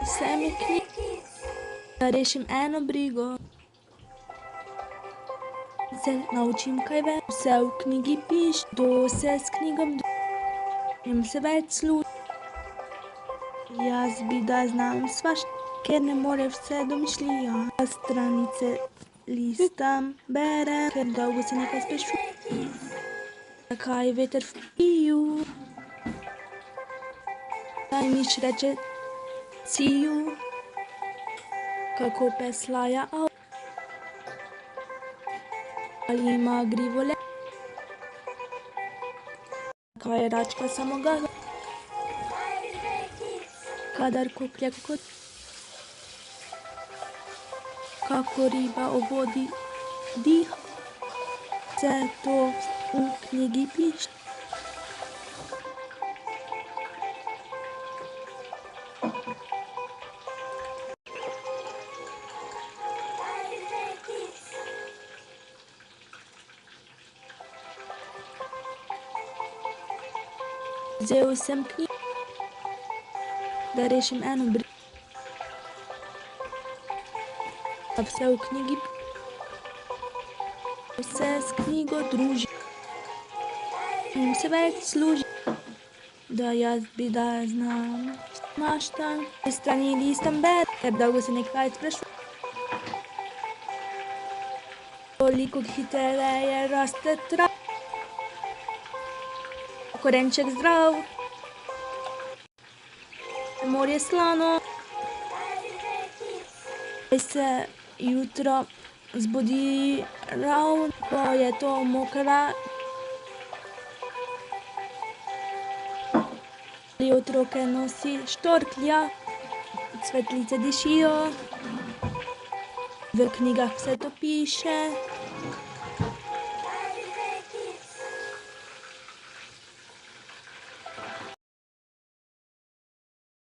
Vse mi knjige, da rešim eno brigo. Se naučim kaj več, vse v knjigi piše, kdo se s knjigom jim se več služi. Jaz bi da znam svašta, ker ne more vse domišljija. Stranice listam, berem, ker dolgo se nekaj sprašujem. Zakaj veter v piju? Kaj miš reče ciju? Kako pes laja av? Ali ima grivole? Kaj je račka samo gaza? Kadar koplje kot kako riba o vodi diha. Vse to v knjigi piše. Vzel sem knjigo, da rešim eno brigo. A vse v knjigi vse s knjigo druži. In se več služi, da jaz bi da znam smašta. Strani listam berem, ker dolgo se nekaj sprašujem. Koliko hitreje raste trava. Korenček zdrav, morje slano. Kaj se jutro zbudi ravno, ko je to mokra. Ali otroke nosi štorklja, cvetlice dišijo. V knjigah vse to piše.